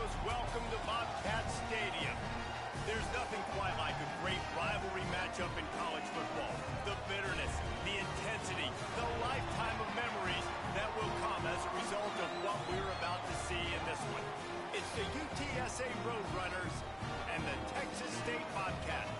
Heroes, welcome to Bobcat Stadium. There's nothing quite like a great rivalry matchup in college football. The bitterness, the intensity, the lifetime of memories that will come as a result of what we're about to see in this one. It's the UTSA Roadrunners and the Texas State Bobcats.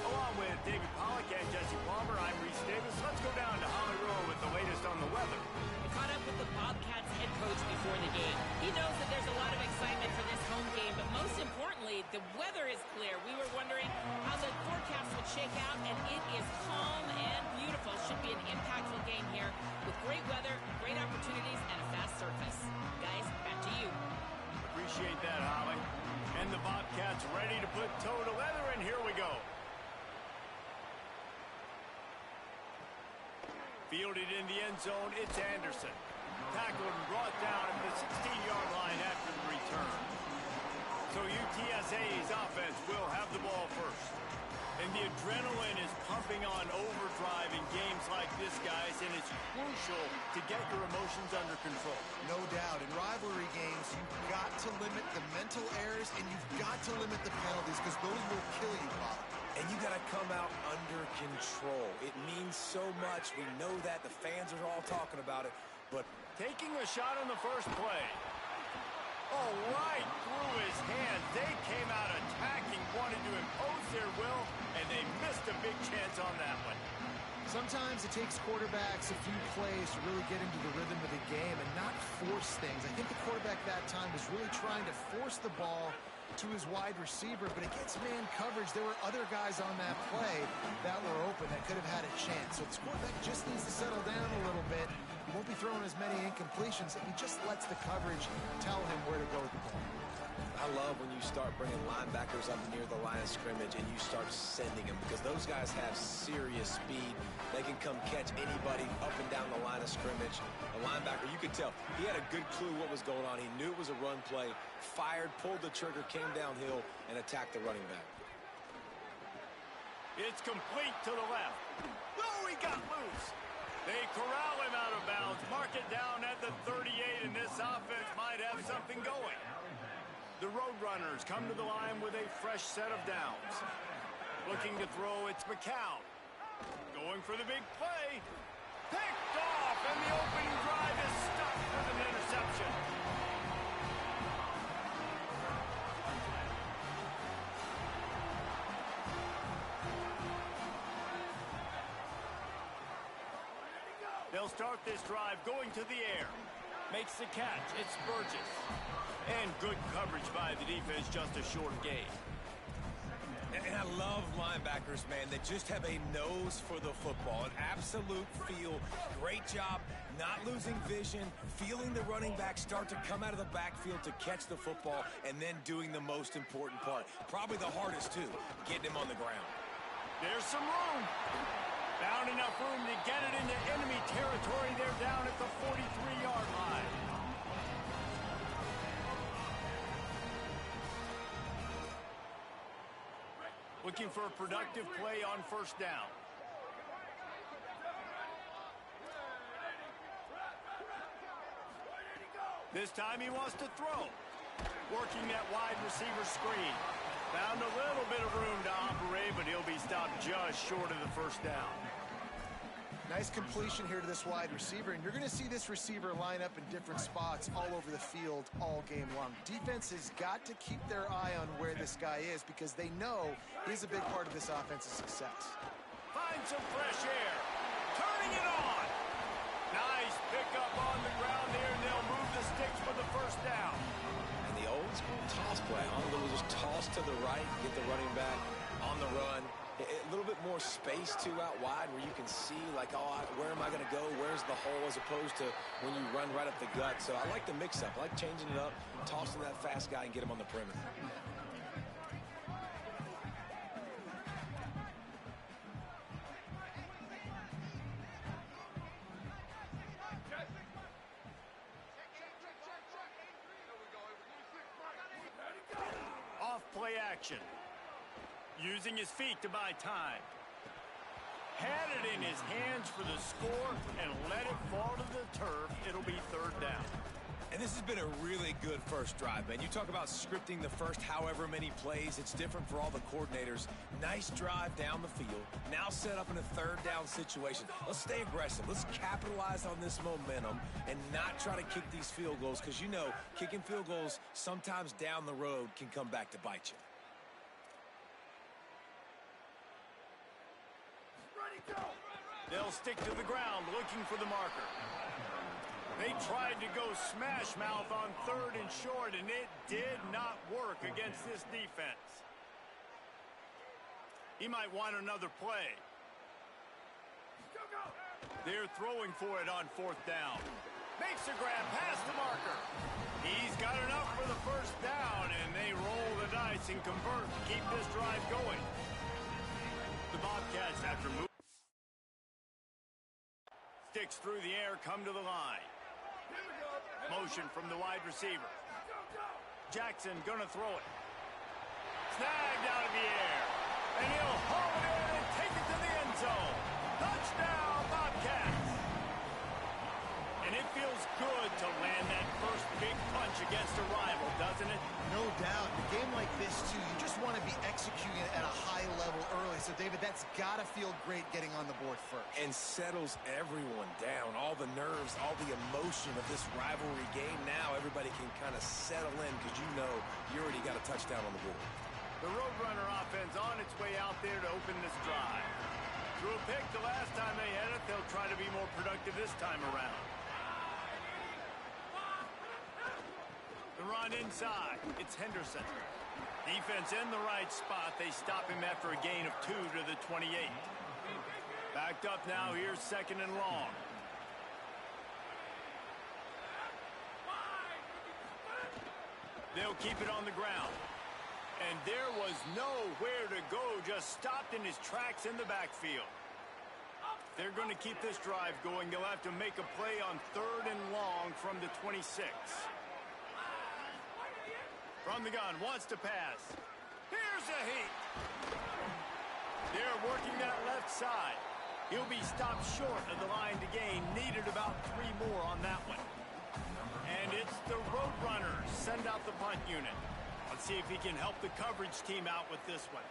Along with David Pollack and Jesse Palmer, I'm Reese Davis. Let's go down to Holly Rowe with the latest on the weather. I caught up with the Bobcats head coach before the game. He knows that there's a lot of excitement for this home game, but most importantly, the weather is clear. We were wondering how the forecast would shake out, and it is calm and beautiful. Should be an impactful game here with great weather, great opportunities, and a fast surface. Guys, back to you. Appreciate that, Holly. And the Bobcats ready to put toe to leather, and here we go. Fielded in the end zone, it's Anderson. Tackled and brought down at the 16-yard line after the return. So UTSA's offense will have the ball first. And the adrenaline is pumping on overdrive in games like this, guys, and it's crucial to get your emotions under control. No doubt. In rivalry games, you've got to limit the mental errors, and you've got to limit the penalties, because those will kill you, Bob. And you got to come out under control. It means so much. We know that. The fans are all talking about it. But taking a shot on the first play. Oh, right through his hands. They came out attacking, wanted to impose their will, and they missed a big chance on that one. Sometimes it takes quarterbacks a few plays to really get into the rhythm of the game and not force things. I think the quarterback that time was really trying to force the ball to his wide receiver, but against man coverage, there were other guys on that play that were open that could have had a chance. So this quarterback just needs to settle down a little bit. He won't be throwing as many incompletions if he just lets the coverage tell him where to go with the ball. I love when you start bringing linebackers up near the line of scrimmage and you start sending them, because those guys have serious speed. They can come catch anybody up and down the line of scrimmage. A linebacker, you could tell, he had a good clue what was going on. He knew it was a run play, fired, pulled the trigger, came downhill, and attacked the running back. It's complete to the left. Oh, he got loose. They corral him out of bounds, mark it down at the 38, and this offense might have something going. The Roadrunners come to the line with a fresh set of downs. Looking to throw, it's McCown. Going for the big play. Picked off, and the opening drive is stuck with an interception. They'll start this drive going to the air. Makes the catch. It's Burgess. And good coverage by the defense, just a short gain. And I love linebackers, man. They just have a nose for the football, an absolute feel. Great job not losing vision, feeling the running back start to come out of the backfield to catch the football, and then doing the most important part. Probably the hardest, too, getting him on the ground. There's some room. Found enough room to get it into enemy territory. They're down at the 43-yard line. Looking for a productive play on first down. This time he wants to throw. Working that wide receiver screen. Found a little bit of room to operate, but he'll be stopped just short of the first down. Nice completion here to this wide receiver, and you're going to see this receiver line up in different spots all over the field all game long. Defense has got to keep their eye on where this guy is, because they know he's a big part of this offense's success. Find some fresh air. Turning it on. Nice pickup on the ground there, and they'll move the sticks for the first down. And the old school toss play, a little just toss to the right, get the running back on the run. A little bit more space, too, out wide where you can see, like, oh, where am I going to go? Where's the hole, as opposed to when you run right up the gut. So I like the mix-up. I like changing it up, tossing that fast guy and get him on the perimeter. Off play action. Using his feet to buy time. Had it in his hands for the score and let it fall to the turf. It'll be third down. And this has been a really good first drive, man. You talk about scripting the first however many plays. It's different for all the coordinators. Nice drive down the field. Now set up in a third down situation. Let's stay aggressive. Let's capitalize on this momentum and not try to kick these field goals because, you know, kicking field goals sometimes down the road can come back to bite you. They'll stick to the ground looking for the marker. They tried to go smash mouth on 3rd and short, and it did not work against this defense. He might want another play. They're throwing for it on 4th down. Makes a grab past the marker. He's got enough for the first down, and they roll the dice and convert to keep this drive going. The Bobcats, after moving sticks through the air, come to the line. Motion from the wide receiver. Jackson gonna throw it. Snagged out of the air. And he'll haul it in and take it to the end zone. Touchdown, Bobcats. And it feels good to land that first big punch against a rival, doesn't it? No doubt. In a game like this, too, you just want to be executing it at a high level early. So, David, that's got to feel great getting on the board first. And settles everyone down. All the nerves, all the emotion of this rivalry game. Now everybody can kind of settle in because you know you already got a touchdown on the board. The Roadrunner offense on its way out there to open this drive. Threw a pick the last time they had it. They'll try to be more productive this time around. The run inside. It's Henderson. Defense in the right spot. They stop him after a gain of 2 to the 28. Backed up now. Here's 2nd and long. They'll keep it on the ground. And there was nowhere to go. Just stopped in his tracks in the backfield. They're going to keep this drive going. They'll have to make a play on 3rd and long from the 26. From the gun, wants to pass. Here's a heat. They're working that left side. He'll be stopped short of the line to gain. Needed about 3 more on that one. And it's the Roadrunners. Send out the punt unit. Let's see if he can help the coverage team out with this one.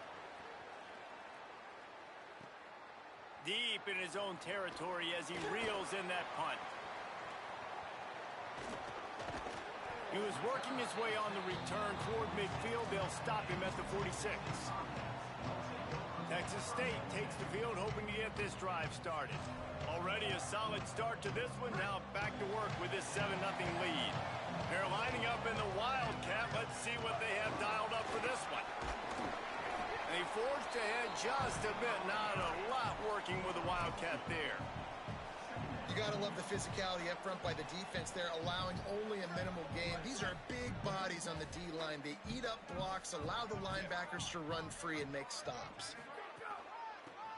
Deep in his own territory as he reels in that punt. He was working his way on the return toward midfield. They'll stop him at the 46. Texas State takes the field, hoping to get this drive started. Already a solid start to this one. Now back to work with this 7-0 lead. They're lining up in the Wildcat. Let's see what they have dialed up for this one. They forged ahead just a bit. Not a lot working with the Wildcat there. You got to love the physicality up front by the defense there, allowing only a minimal gain. These are big bodies on the D-line. They eat up blocks, allow the linebackers to run free and make stops.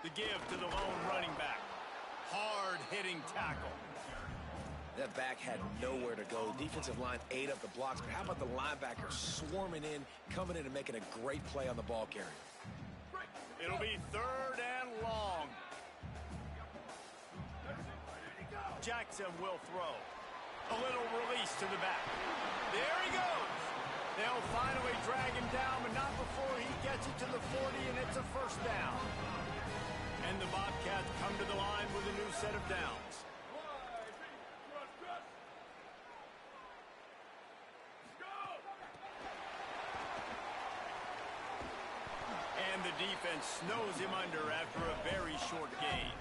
The give to the lone running back. Hard-hitting tackle. That back had nowhere to go. Defensive line ate up the blocks, but how about the linebacker swarming in, coming in and making a great play on the ball carrier? It'll be 3rd and long. Jackson will throw. A little release to the back. There he goes. They'll finally drag him down, but not before he gets it to the 40, and it's a first down. And the Bobcats come to the line with a new set of downs. And the defense snows him under after a very short gain.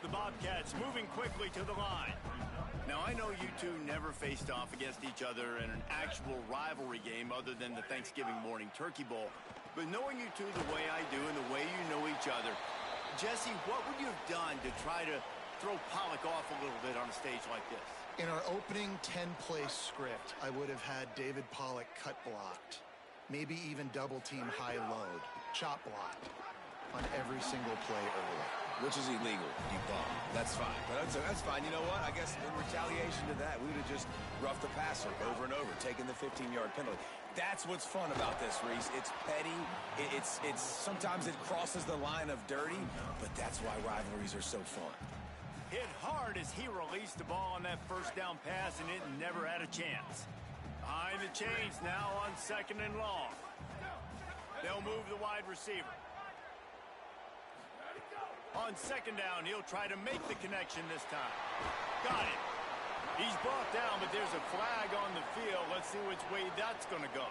The Bobcats moving quickly to the line. Now, I know you two never faced off against each other in an actual rivalry game other than the Thanksgiving morning Turkey Bowl. But knowing you two the way I do and the way you know each other, Jesse, what would you have done to try to throw Pollock off a little bit on a stage like this? In our opening 10-play script, I would have had David Pollock cut blocked. Maybe even double-team high load, chop blocked on every single play early. Which is illegal, deep ball. That's fine. But that's fine. You know what? I guess in retaliation to that, we would have just roughed the passer over and over, taking the 15-yard penalty. That's what's fun about this, Reese. It's petty. It's sometimes it crosses the line of dirty, but that's why rivalries are so fun. Hit hard as he released the ball on that first down pass, and it never had a chance. Behind the chains now on 2nd and long. They'll move the wide receiver. On 2nd down, he'll try to make the connection this time. Got it. He's brought down, but there's a flag on the field. Let's see which way that's going to go.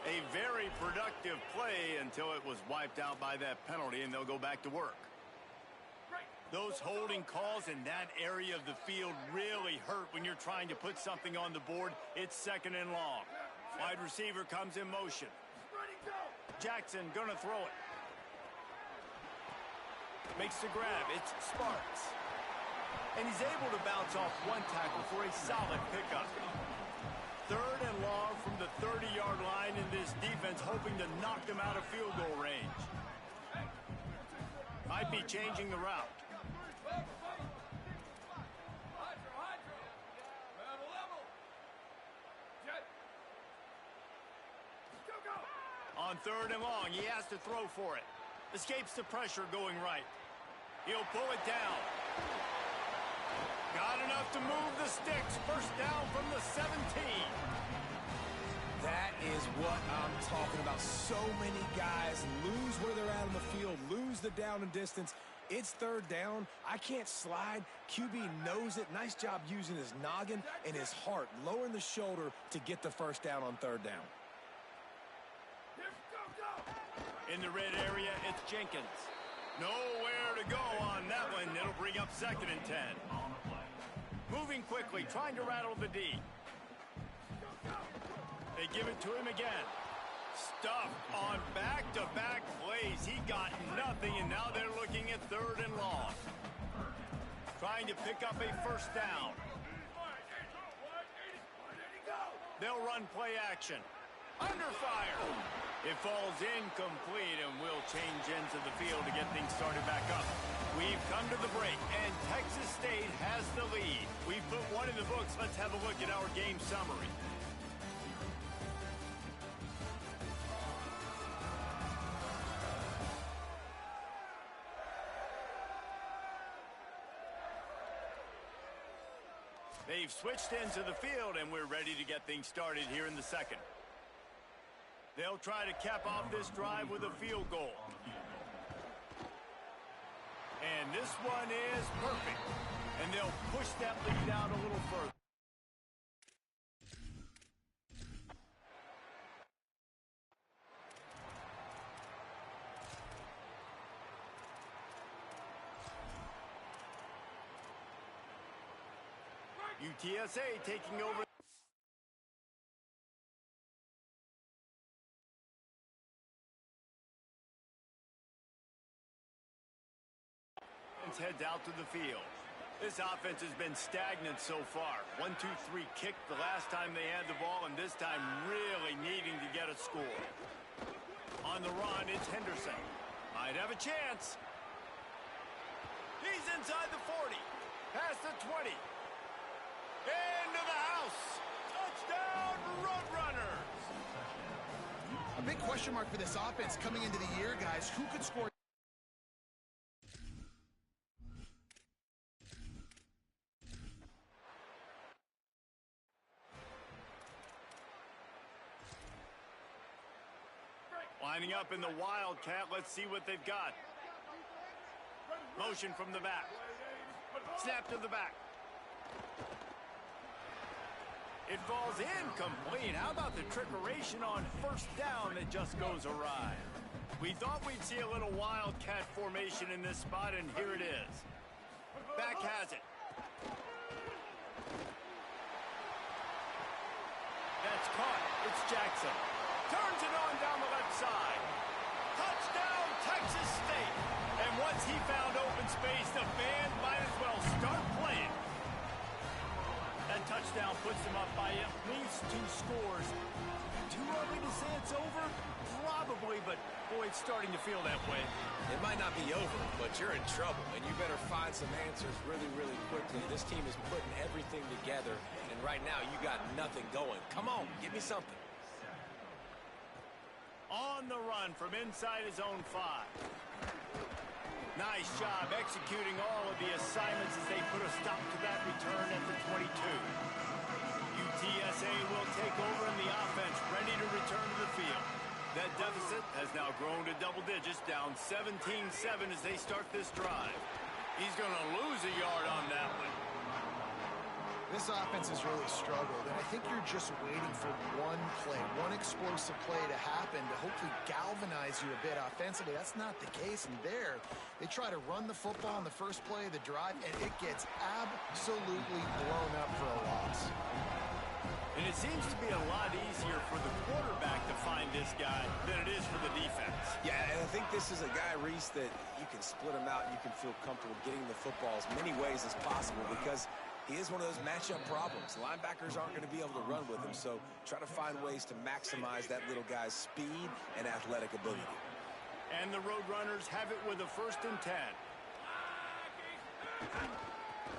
A very productive play until it was wiped out by that penalty, and they'll go back to work. Those holding calls in that area of the field really hurt when you're trying to put something on the board. It's 2nd and long. Wide receiver comes in motion. Jackson gonna throw it. Makes the grab. It's Sparks. And he's able to bounce off one tackle for a solid pickup. 3rd and long from the 30-yard line in this defense, hoping to knock them out of field goal range. Might be changing the route. On 3rd and long, he has to throw for it. Escapes the pressure going right. He'll pull it down. Got enough to move the sticks. First down from the 17. That is what I'm talking about. So many guys lose where they're at on the field, lose the down and distance. It's 3rd down. I can't slide. QB knows it. Nice job using his noggin and his heart, lowering the shoulder to get the first down on 3rd down. In the red area, it's Jenkins. Nowhere to go on that one. It'll bring up 2nd and 10. Moving quickly, trying to rattle the D. They give it to him again. Stuff on back-to-back plays. He got nothing, and now they're looking at 3rd and long. Trying to pick up a first down. They'll run play action. Under fire. It falls incomplete, and we'll change ends of the field to get things started back up. We've come to the break, and Texas State has the lead. We've put one in the books. Let's have a look at our game summary. They've switched into the field, and we're ready to get things started here in the 2nd. They'll try to cap off this drive with a field goal. And this one is perfect. And they'll push that lead out a little further. UTSA taking over. Heads out to the field. This offense has been stagnant so far. 1-2-3 kick the last time they had the ball, and this time really needing to get a score. On the run, it's Henderson. Might have a chance. He's inside the 40. Past the 20. Into the house. Touchdown, Roadrunners. A big question mark for this offense coming into the year, guys. Who could score? Lining up in the Wildcat. Let's see what they've got. Motion from the back. Snap to the back. It falls incomplete. How about the trickeration on first down that just goes awry? We thought we'd see a little Wildcat formation in this spot, and here it is. Back has it. That's caught. It's Jackson. Turns it on down the left side. Touchdown, Texas State. And once he found open space, the band might as well start playing. That touchdown puts them up by at least 2 scores. Too early to say it's over? Probably, but boy, it's starting to feel that way. It might not be over, but you're in trouble, and you better find some answers really, really quickly. This team is putting everything together, and right now you got nothing going. Come on, give me something. on the run from inside his own 5. Nice job executing all of the assignments as they put a stop to that return at the 22. UTSA will take over in the offense, ready to return to the field. That deficit has now grown to double digits, down 17-7 as they start this drive. He's going to lose a yard on that one. This offense has really struggled, and I think you're just waiting for one play, one explosive play to happen to hopefully galvanize you a bit offensively. That's not the case, and there, they try to run the football in the first play of the drive, and it gets absolutely blown up for a loss. And it seems to be a lot easier for the quarterback to find this guy than it is for the defense. Yeah, and I think this is a guy, Reese, that you can split him out and you can feel comfortable getting the football as many ways as possible because he is one of those matchup problems. Linebackers aren't going to be able to run with him, so try to find ways to maximize that little guy's speed and athletic ability. And the Roadrunners have it with a 1st and 10.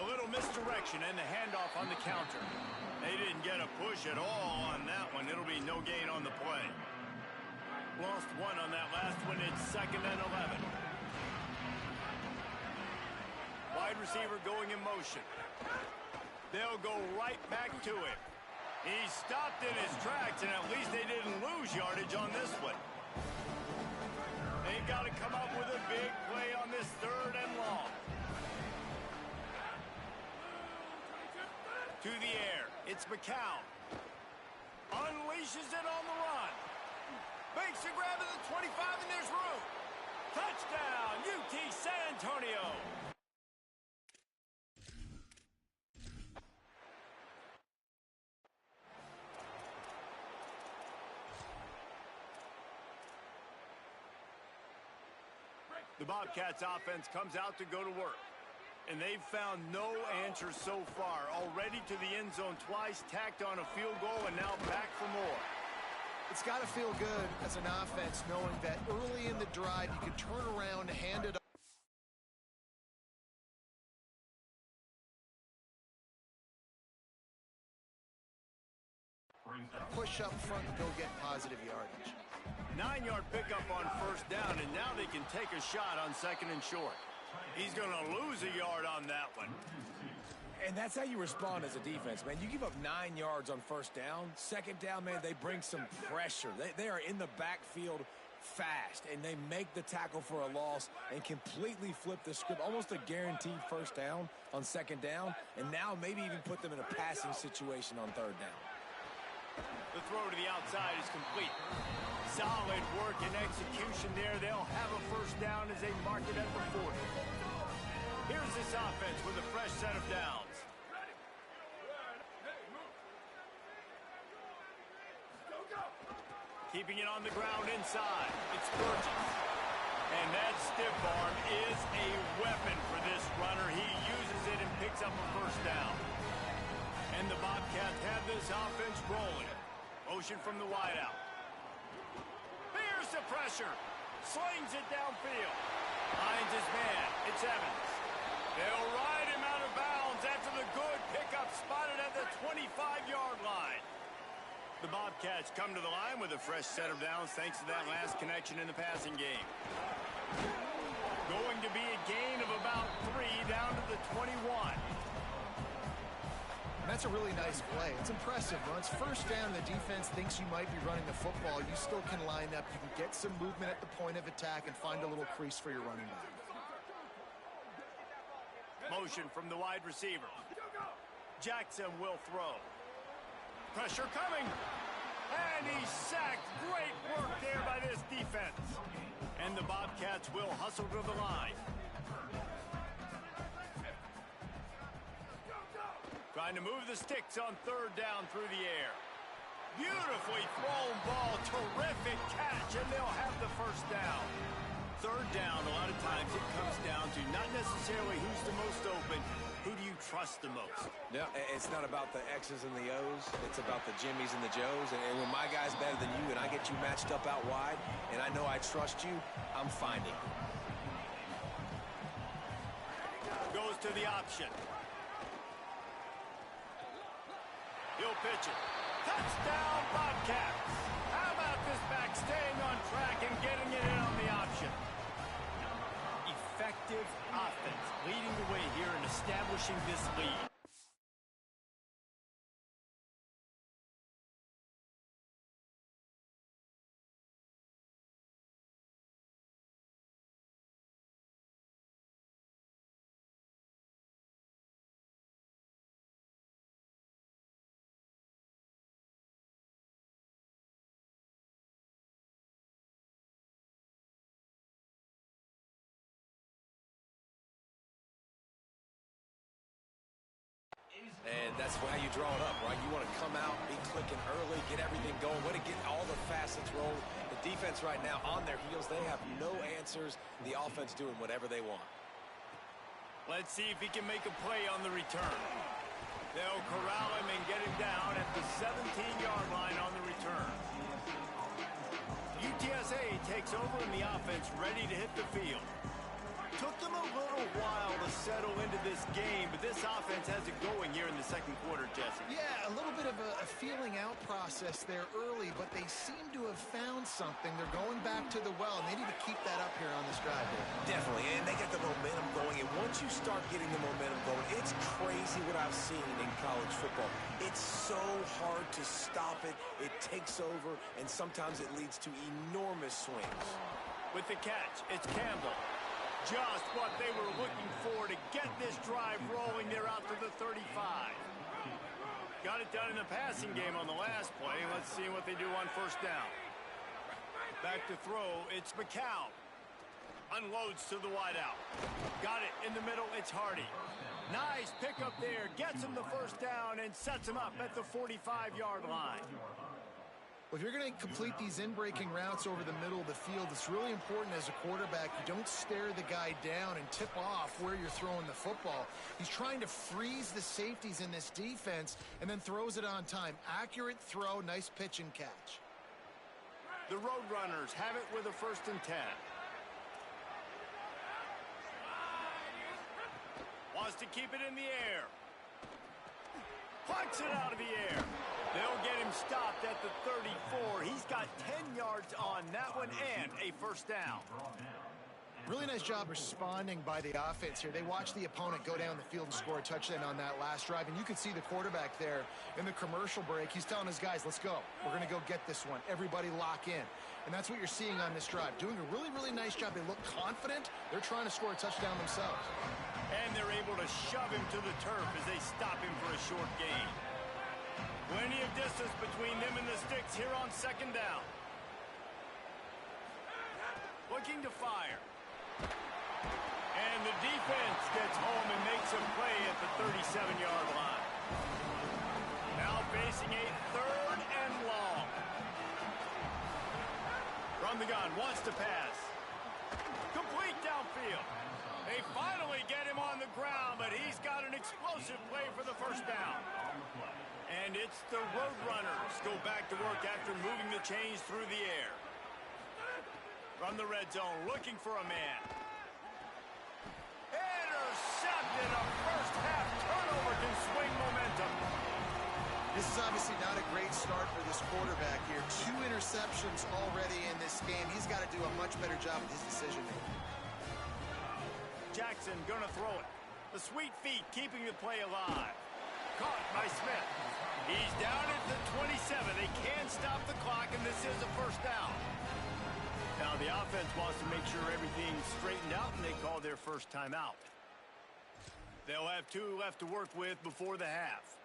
A little misdirection and the handoff on the counter. They didn't get a push at all on that one. It'll be no gain on the play. Lost 1 on that last one. It's 2nd and 11. Wide receiver going in motion. They'll go right back to him. He stopped in his tracks, and at least they didn't lose yardage on this one. They've got to come up with a big play on this 3rd and long. To the air. It's McCown. Unleashes it on the run. Makes a grab at the 25, and there's room. Touchdown, UT San Antonio. The Bobcats offense comes out to go to work. And they've found no answers so far. Already to the end zone twice, tacked on a field goal, and now back for more. It's got to feel good as an offense knowing that early in the drive you can turn around, hand it off. Push up front and go get positive yardage. 9-yard pickup on 1st down, and now they can take a shot on 2nd and short. He's going to lose a yard on that one. And that's how you respond as a defense, man. You give up 9 yards on 1st down. 2nd down, man, they bring some pressure. They are in the backfield fast, and they make the tackle for a loss and completely flip the script. Almost a guaranteed 1st down on 2nd down, and now maybe even put them in a passing situation on 3rd down. The throw to the outside is complete. Solid work and execution there. They'll have a 1st down as they mark it at the 40. Here's this offense with a fresh set of downs. Keeping it on the ground inside. It's Burgess. And that stiff arm is a weapon for this runner. He uses it and picks up a 1st down. And the Bobcats have this offense rolling. Motion from the wideout. Here's the pressure. Slings it downfield. Finds his man. It's Evans. They'll ride him out of bounds after the good pickup spotted at the 25-yard line. The Bobcats come to the line with a fresh set of downs thanks to that last connection in the passing game. Going to be a gain of about 3 down to the 21. That's a really nice play. It's impressive. When it's 1st down, the defense thinks you might be running the football. You still can line up. You can get some movement at the point of attack and find a little crease for your running back. Motion from the wide receiver. Jackson will throw. Pressure coming. And he's sacked. Great work there by this defense. And the Bobcats will hustle to the line. Trying to move the sticks on 3rd down through the air. Beautifully thrown ball. Terrific catch. And they'll have the 1st down. 3rd down, a lot of times it comes down to not necessarily who's the most open, who do you trust the most? Yeah, it's not about the X's and the O's. It's about the Jimmies and the Joes. And when my guy's better than you and I get you matched up out wide and I know I trust you, I'm finding. Goes to the option. He'll pitch it. Touchdown, Bobcats. How about this back, staying on track and getting it in on the option. Effective offense leading the way here and establishing this lead. And that's how you draw it up, right? You want to come out, be clicking early, get everything going, want to get all the facets rolling. The defense right now on their heels, they have no answers. The offense doing whatever they want. Let's see if he can make a play on the return. They'll corral him and get him down at the 17-yard line on the return. UTSA takes over in the offense, ready to hit the field. Took them a little while to settle into this game, but this offense has it going here in the second quarter, Jesse. Yeah, a little bit of a feeling out process there early, but they seem to have found something. They're going back to the well, and they need to keep that up here on this drive here. Definitely, and they got the momentum going, and once you start getting the momentum going, it's crazy what I've seen in college football. It's so hard to stop it. It takes over, and sometimes it leads to enormous swings. With the catch, it's Campbell. Just what they were looking for to get this drive rolling. They're out to the 35. Got it done in the passing game on the last play. Let's see what they do on first down. Back to throw, it's McCown. Unloads to the wideout. Got it in the middle, it's Hardy. Nice pickup there, gets him the first down and sets him up at the 45-yard line. Well, if you're going to complete these in-breaking routes over the middle of the field, it's really important as a quarterback you don't stare the guy down and tip off where you're throwing the football. He's trying to freeze the safeties in this defense and then throws it on time. Accurate throw, nice pitch and catch. The Roadrunners have it with a 1st and 10. Wants to keep it in the air. Plucks it out of the air. They'll get him stopped at the 34. He's got 10 yards on that one and a first down. Really nice job responding by the offense here. They watched the opponent go down the field and score a touchdown on that last drive, and you could see the quarterback there in the commercial break. He's telling his guys, let's go. We're going to go get this one. Everybody lock in. And that's what you're seeing on this drive. Doing a really, really nice job. They look confident. They're trying to score a touchdown themselves. And they're able to shove him to the turf as they stop him for a short gain. Plenty of distance between them and the sticks here on 2nd down. Looking to fire. And the defense gets home and makes a play at the 37-yard line. Now facing a 3rd and long. From the gun, wants to pass. Complete downfield. They finally get him on the ground, but he's got an explosive play for the first down. And it's the Roadrunners go back to work after moving the chains through the air. From the red zone, looking for a man. Intercepted. A first-half turnover can swing momentum. This is obviously not a great start for this quarterback here. 2 interceptions already in this game. He's got to do a much better job with his decision-making. Jackson gonna throw it. The sweet feet keeping the play alive. Caught by Smith. He's down at the 27. They can't stop the clock, and this is a first down. Now the offense wants to make sure everything's straightened out, and they call their first timeout. They'll have 2 left to work with before the half.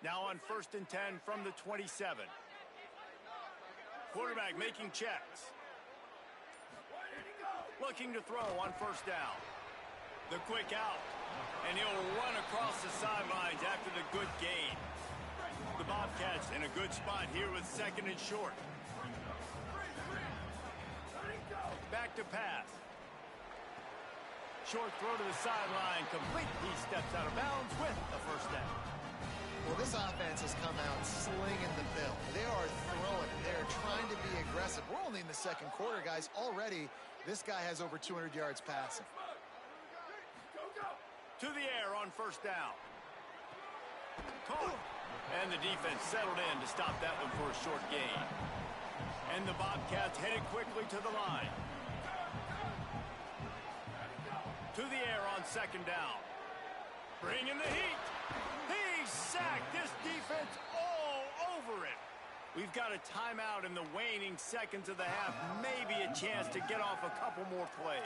Now on 1st and 10 from the 27. Quarterback making checks. Looking to throw on first down. The quick out. And he'll run across the sidelines after the good gain. The Bobcats in a good spot here with 2nd and short. Back to pass. Short throw to the sideline. Complete. He steps out of bounds with a first down. Well, this offense has come out slinging the bill. They are throwing. They're trying to be aggressive. We're only in the second quarter, guys. Already, this guy has over 200 yards passing. To the air on first down. Caught. And the defense settled in to stop that one for a short gain. And the Bobcats headed quickly to the line. To the air on second down. Bringing the heat. He's sacked. This defense all over it. We've got a timeout in the waning seconds of the half. Maybe a chance to get off a couple more plays.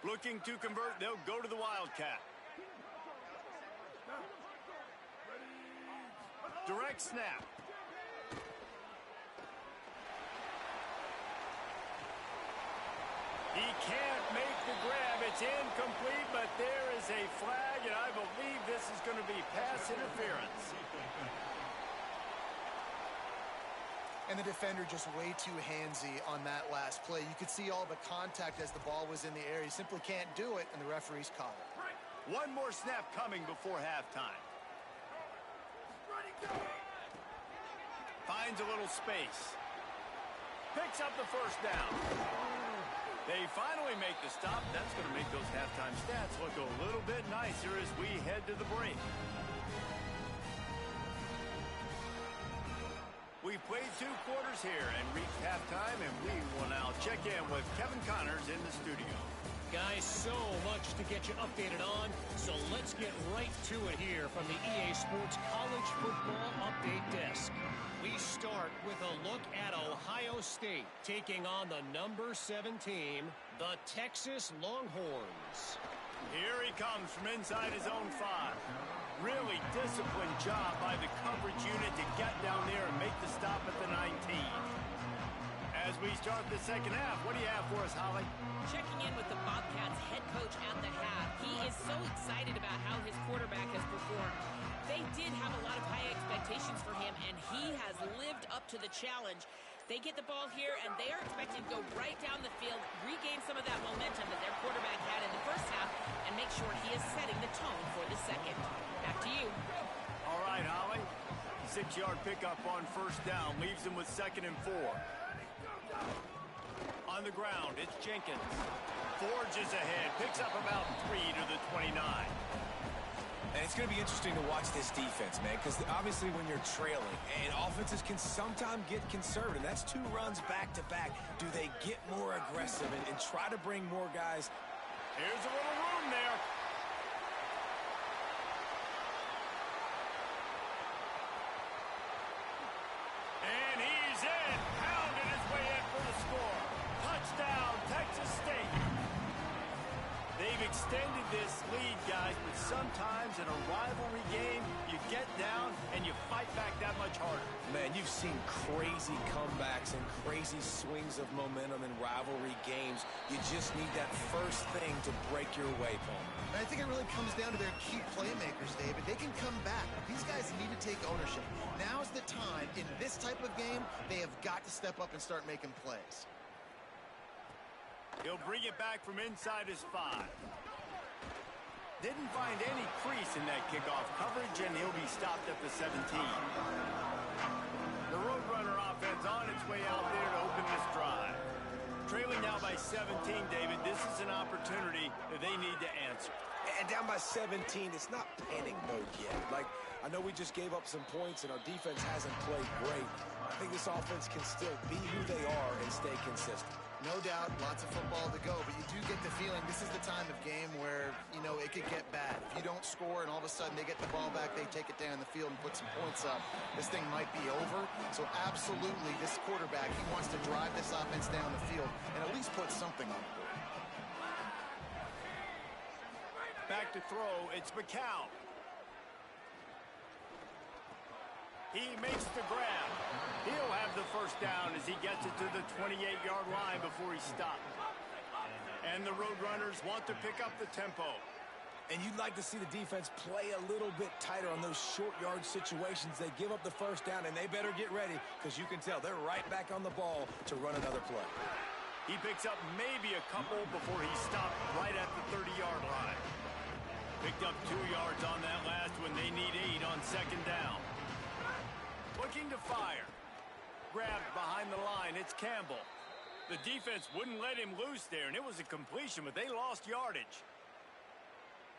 Looking to convert, they'll go to the Wildcat. Direct snap. He can't make the grab. It's incomplete, but there is a flag, and I believe this is going to be pass interference. And the defender just way too handsy on that last play. You could see all the contact as the ball was in the air. He simply can't do it, and the referee's caught it. One more snap coming before halftime. Finds a little space. Picks up the first down. They finally make the stop. That's going to make those halftime stats look a little bit nicer as we head to the break. We've played 2 quarters here and reached halftime, and we will now check in with Kevin Connors in the studio. Guys, so much to get you updated on, so let's get right to it here from the EA Sports College Football Update Desk. We start with a look at Ohio State taking on the number 7 team, the Texas Longhorns. Here he comes from inside his own 5. Really disciplined job by the coverage unit to get down there and make the stop at the 19. As we start the second half, what do you have for us, Holly? Checking in with the Bobcats head coach at the half. He is so excited about how his quarterback has performed. They did have a lot of high expectations for him, and he has lived up to the challenge. They get the ball here, and they are expected to go right down the field, regain some of that momentum that their quarterback had in the first half, and make sure he is setting the tone for the second. Back to you. All right, Holly. 6-yard pickup on first down. Leaves them with 2nd and 4. On the ground, it's Jenkins. Forges ahead. Picks up about 3 to the 29. And it's going to be interesting to watch this defense, man, because obviously when you're trailing, and offenses can sometimes get conservative. That's 2 runs back-to-back. Do they get more aggressive and try to bring more guys? Here's a little room there. And he's in. Pounded his way in for the score. Touchdown, Texas State. They've extended this lead, guys, but sometimes in a rivalry game, you get down and you fight back that much harder. Man, you've seen crazy comebacks and crazy swings of momentum in rivalry games. You just need that first thing to break your way, Palmer. And I think it really comes down to their key playmakers, David. They can come back. These guys need to take ownership. Now's the time. In this type of game, they have got to step up and start making plays. He'll bring it back from inside his 5. Didn't find any crease in that kickoff coverage, and he'll be stopped at the 17. The Roadrunner offense on its way out there to open this drive. Trailing now by 17, David. This is an opportunity that they need to answer. And down by 17, it's not panic mode yet. Like, I know we just gave up some points, and our defense hasn't played great. I think this offense can still be who they are and stay consistent. No doubt, lots of football to go, but you do get the feeling this is the time of game where, you know, it could get bad. If you don't score and all of a sudden they get the ball back, they take it down the field and put some points up, this thing might be over. So absolutely, this quarterback, he wants to drive this offense down the field and at least put something on the board. Back to throw, it's McCown. He makes the grab. He'll have the first down as he gets it to the 28-yard line before he stopped. And the Roadrunners want to pick up the tempo. And you'd like to see the defense play a little bit tighter on those short yard situations. They give up the first down, and they better get ready because you can tell they're right back on the ball to run another play. He picks up maybe a couple before he stopped right at the 30-yard line. Picked up 2 yards on that last one. They need 8 on second down. Looking to fire. grabbed behind the line. It's Campbell. The defense wouldn't let him loose there, and it was a completion, but they lost yardage.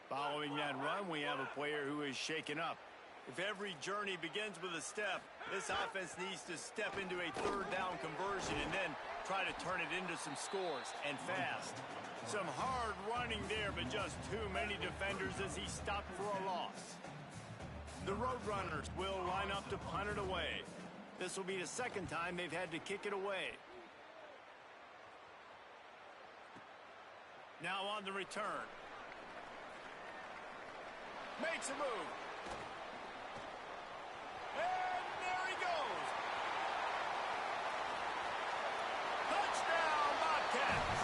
Following that run, we have a player who is shaken up. If every journey begins with a step, this offense needs to step into a third down conversion and then try to turn it into some scores, and fast. Some hard running there, but just too many defenders as he stopped for a loss. The Roadrunners will line up to punt it away. This will be the second time they've had to kick it away. Now on the return. Makes a move. And there he goes. Touchdown, Bobcats.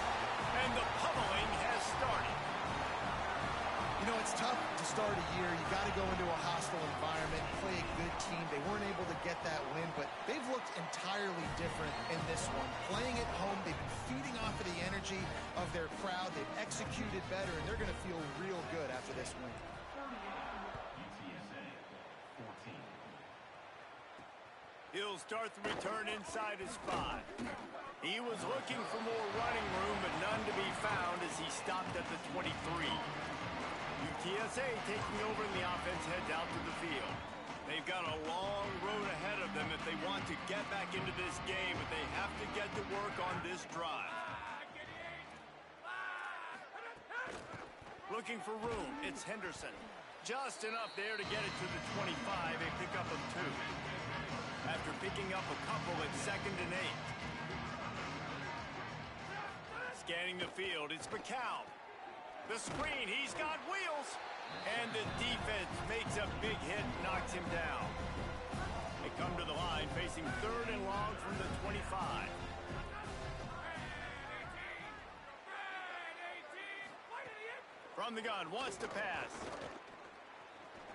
And the pummeling has started. You know, it's tough to start a year. You got to go into a hostile environment, play a good team. They weren't able to get that win, but they've looked entirely different in this one. Playing at home, they've been feeding off of the energy of their crowd. They've executed better, and they're going to feel real good after this win. He'll start the return inside his 5. He was looking for more running room, but none to be found as he stopped at the 23. UTSA taking over, and the offense heads out to the field. They've got a long road ahead of them if they want to get back into this game, but they have to get to work on this drive. Looking for room, it's Henderson. Just enough there to get it to the 25, a pickup of 2. After picking up a couple at 2nd and 8. Scanning the field, it's McCown. The screen, he's got wheels. And the defense makes a big hit, knocks him down. They come to the line facing 3rd and long from the 25. From the gun, wants to pass.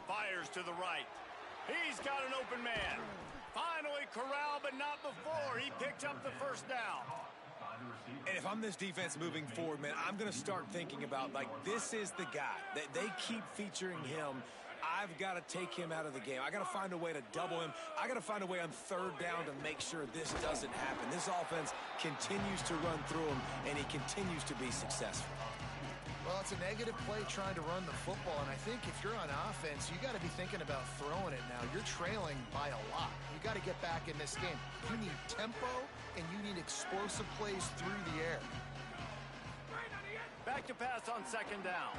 Fires to the right. He's got an open man. Finally corralled, but not before. He picked up the first down. And if I'm this defense moving forward, man, I'm going to start thinking about, like, this is the guy. They keep featuring him. I've got to take him out of the game. I got to find a way to double him. I got to find a way on 3rd down to make sure this doesn't happen. This offense continues to run through him, and he continues to be successful. Well, it's a negative play trying to run the football, and I think if you're on offense, you got to be thinking about throwing it now. You're trailing by a lot. You got to get back in this game. You need tempo, and you need explosive plays through the air. Back to pass on 2nd down.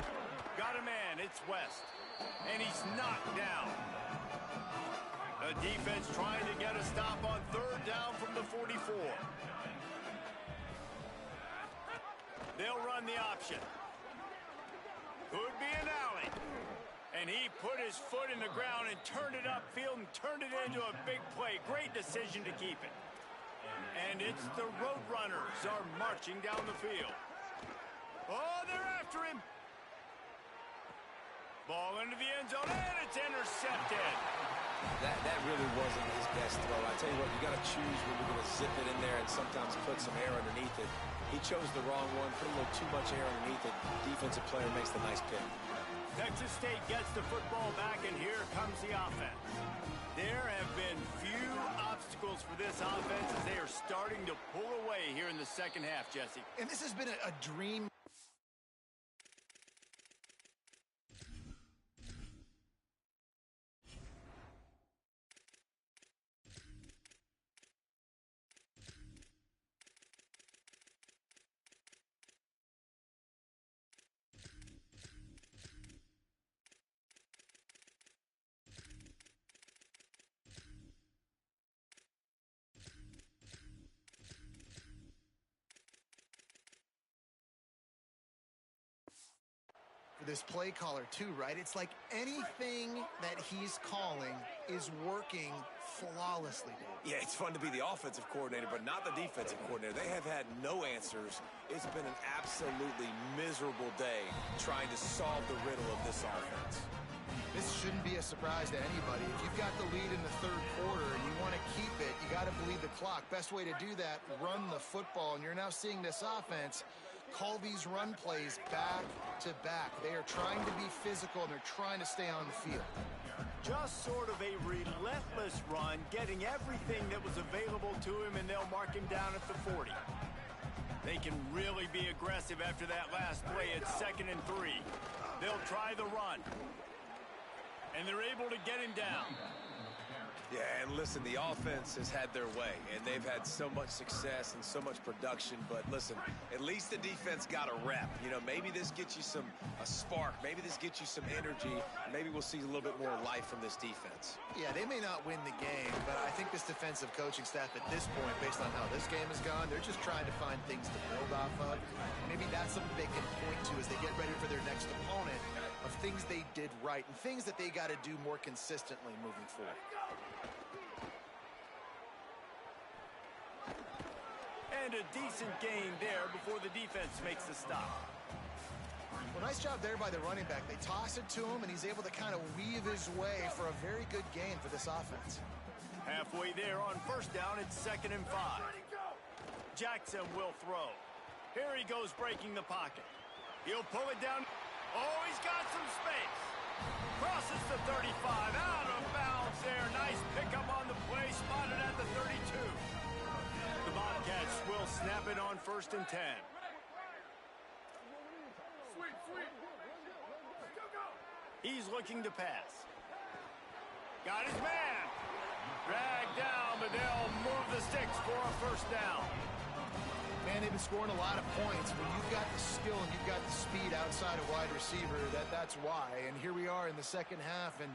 Got a man, it's West. And he's knocked down. The defense trying to get a stop on 3rd down from the 44. They'll run the option. Could be an alley. And he put his foot in the ground and turned it upfield and turned it into a big play. Great decision to keep it. And it's the Roadrunners are marching down the field. Oh, they're after him. Ball into the end zone, and it's intercepted. That really wasn't his best throw. I tell you what, you got to choose when you're going to zip it in there and sometimes put some air underneath it. He chose the wrong one, put a little too much air underneath it. Defensive player makes the nice pick. Texas State gets the football back, and here comes the offense. There have been few obstacles for this offense as they are starting to pull away here in the second half, Jesse. And this has been a dream. This play caller too, right? It's like anything that he's calling is working flawlessly. Yeah, it's fun to be the offensive coordinator, but not the defensive coordinator. They have had no answers. It's been an absolutely miserable day trying to solve the riddle of this offense. This shouldn't be a surprise to anybody. If you've got the lead in the 3rd quarter and you want to keep it, you got to bleed the clock. Best way to do that, run the football. And you're now seeing this offense call these run plays back to back. They are trying to be physical, and they're trying to stay on the field. Just sort of a relentless run, getting everything that was available to him, and they'll mark him down at the 40. They can really be aggressive after that last play at 2nd and 3. They'll try the run. And they're able to get him down. Yeah, and listen, the offense has had their way, and they've had so much success and so much production. But listen, at least the defense got a rep. You know, maybe this gets you a spark. Maybe this gets you some energy. Maybe we'll see a little bit more life from this defense. Yeah, they may not win the game, but I think this defensive coaching staff at this point, based on how this game has gone, they're just trying to find things to build off of. Maybe that's something they can point to as they get ready for their next opponent, of things they did right and things that they got to do more consistently moving forward. And a decent gain there before the defense makes the stop. Well, nice job there by the running back. They toss it to him, and he's able to kind of weave his way for a very good gain for this offense. Halfway there on 1st down, it's 2nd and 5. Jackson will throw. Here he goes breaking the pocket. He'll pull it down. Oh, he's got some space. Crosses the 35, out of bounds there. Nice pickup on the play, spotted at the 32. The Bobcats will snap it on 1st and 10. He's looking to pass. Got his man. Dragged down, but they'll move the sticks for a 1st down. Man, they've been scoring a lot of points. When you've got the skill and you've got the speed outside of wide receiver, that's why. And here we are in the 2nd half, and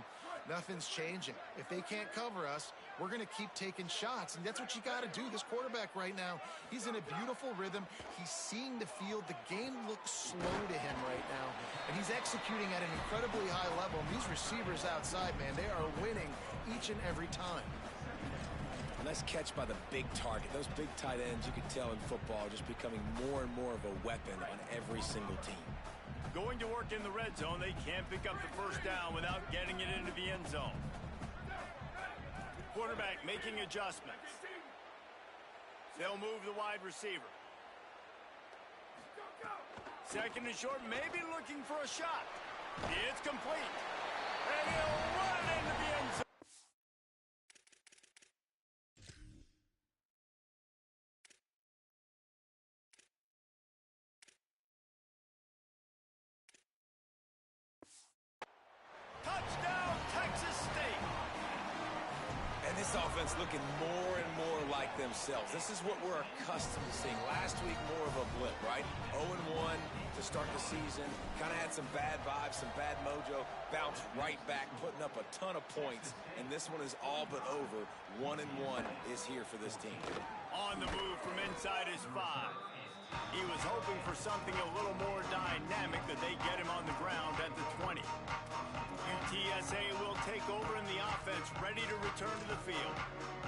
nothing's changing. If they can't cover us, we're going to keep taking shots, and that's what you got to do. This quarterback right now, he's in a beautiful rhythm. He's seeing the field. The game looks slow to him right now, and he's executing at an incredibly high level. And these receivers outside, man, they are winning each and every time. Nice catch by the big target. Those big tight ends, you can tell in football, are just becoming more and more of a weapon on every single team. Going to work in the red zone, they can't pick up the 1st down without getting it into the end zone. Quarterback making adjustments. They'll move the wide receiver. 2nd and short, maybe looking for a shot. It's complete. And he'll run it into the end zone. Touchdown, Texas State. And this offense looking more and more like themselves. This is what we're accustomed to seeing. Last week, more of a blip, right? 0-1 to start the season. Kind of had some bad vibes, some bad mojo. Bounced right back, putting up a ton of points. And this one is all but over. 1-1 is here for this team. On the move from inside his 5. He was hoping for something a little more dynamic, that they get him on the ground at the 20. UTSA will take over in the offense, ready to return to the field.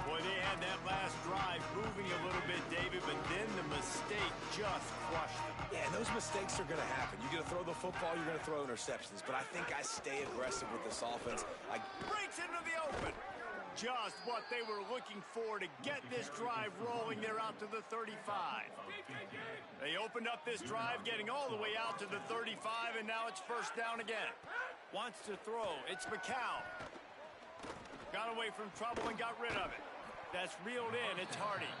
Boy, they had that last drive moving a little bit, David, but then the mistake just crushed them. Yeah, and those mistakes are going to happen. You're going to throw the football, you're going to throw interceptions. But I think I stay aggressive with this offense. Breaks into the open. Just what they were looking for to get this drive rolling. They're out to the 35. They opened up this drive, getting all the way out to the 35, and now it's 1st down again. Wants to throw. It's McCown. Got away from trouble and got rid of it. That's reeled in. It's Hardy.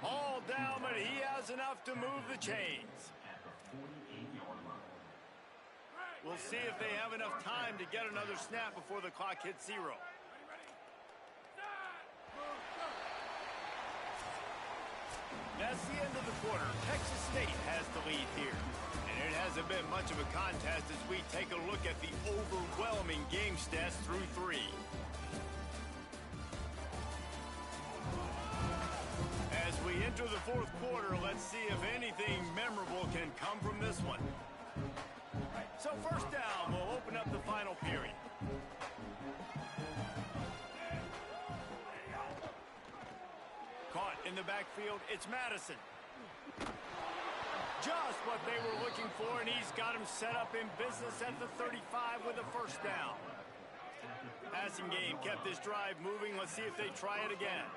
All down, but he has enough to move the chains. We'll see if they have enough time to get another snap before the clock hits 0. That's the end of the quarter. Texas State has the lead here. And it hasn't been much of a contest as we take a look at the overwhelming game stats through 3. As we enter the 4th quarter, let's see if anything memorable can come from this one. So 1st down will open up the final period. Caught in the backfield, it's Madison. Just what they were looking for, and he's got him set up in business at the 35 with a 1st down. Passing game kept this drive moving. Let's see if they try it again.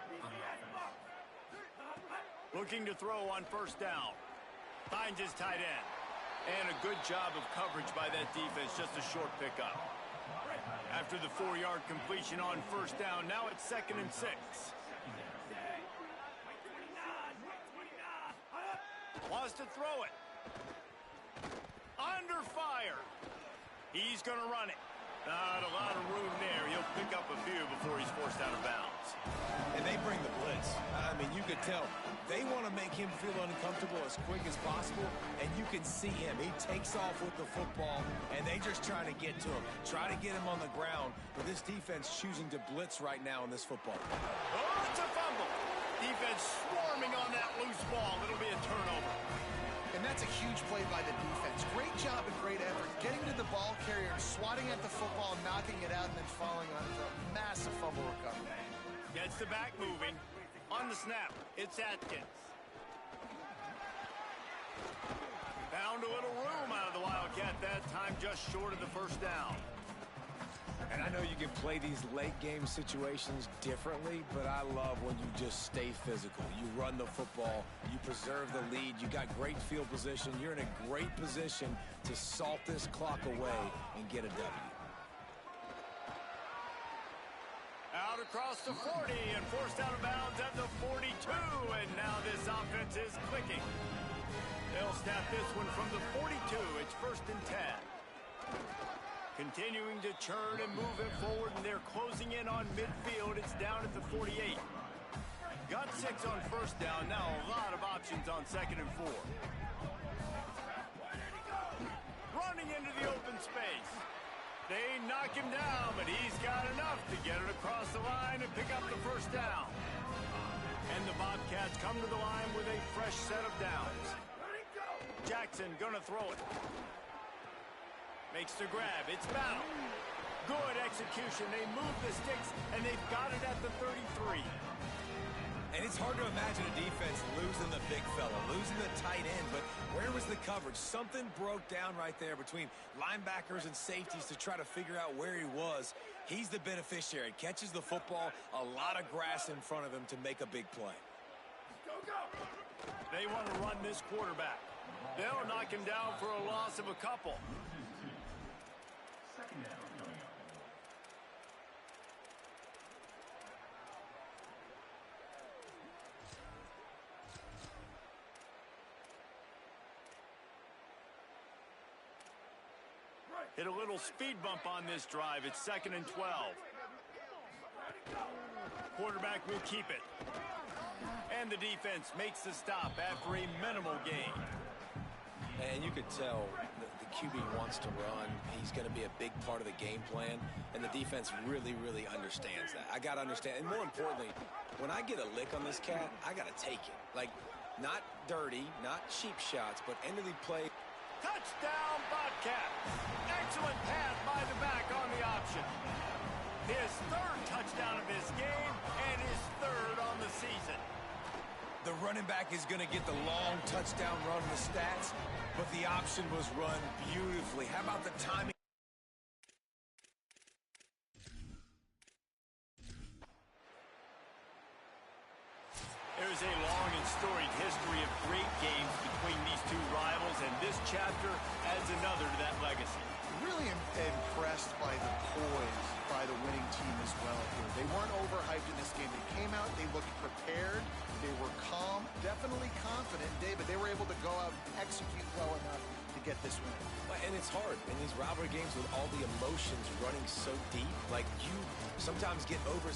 Looking to throw on 1st down. Finds his tight end. And a good job of coverage by that defense, just a short pickup. After the 4-yard completion on first down, now it's 2nd and 6. Wants to throw it. Under fire. He's going to run it. Not a lot of room there. He'll pick up a few before he's forced out of bounds. And they bring the blitz. I mean, you could tell. They want to make him feel uncomfortable as quick as possible, and you can see him. He takes off with the football, and they just trying to get to him. Try to get him on the ground, but this defense choosing to blitz right now in this football. Oh, it's a fumble. Defense swarming on that loose ball. It'll be a turnover. And that's a huge play by the defense. Great job and great effort getting to the ball carrier and swatting at the football, knocking it out, and then falling on it for a massive fumble recovery. Gets the back moving. On the snap, it's Atkins. Found a little room out of the Wildcat that time, just short of the first down. And I know you can play these late-game situations differently, but I love when you just stay physical. You run the football, you preserve the lead, you got great field position, you're in a great position to salt this clock away and get a W. Out across the 40 and forced out of bounds at the 42, and now this offense is clicking. They'll snap this one from the 42. It's 1st and 10. Continuing to churn and move it forward, and they're closing in on midfield. It's down at the 48. Got 6 on first down. Now a lot of options on 2nd and 4. Running into the open space. They knock him down, but he's got enough to get it across the line and pick up the first down. And the Bobcats come to the line with a fresh set of downs. Jackson gonna throw it. Makes the grab. It's Battle. Good execution. They move the sticks, and they've got it at the 33. And it's hard to imagine a defense losing the big fella, losing the tight end, but where was the coverage? Something broke down right there between linebackers and safeties to try to figure out where he was. He's the beneficiary. Catches the football, a lot of grass in front of him to make a big play. They want to run this quarterback. They'll knock him down for a loss of a couple. Hit a little speed bump on this drive. It's 2nd and 12. Quarterback will keep it. And the defense makes the stop after a minimal gain. And you could tell the QB wants to run. He's going to be a big part of the game plan, and the defense really, really understands that. I got to understand, and more importantly, when I get a lick on this cat, I got to take it. Like, not dirty, not cheap shots, but end of the play. Touchdown, Bobcats. Excellent pass by the back on the option. His 3rd touchdown of this game and his 3rd on the season. The running back is going to get the long touchdown run in the stats, but the option was run beautifully. How about the timing? There's a long and storied history of great games between these two rivals, and this chapter adds another to that legacy. Really impressed by the poise by the winning team as well here. They weren't overhyped in this game. They came out, they looked prepared, they were calm, definitely confident, David. They were able to go out and execute well enough to get this win. And it's hard in these rivalry games with all the emotions running so deep. Like, you sometimes get over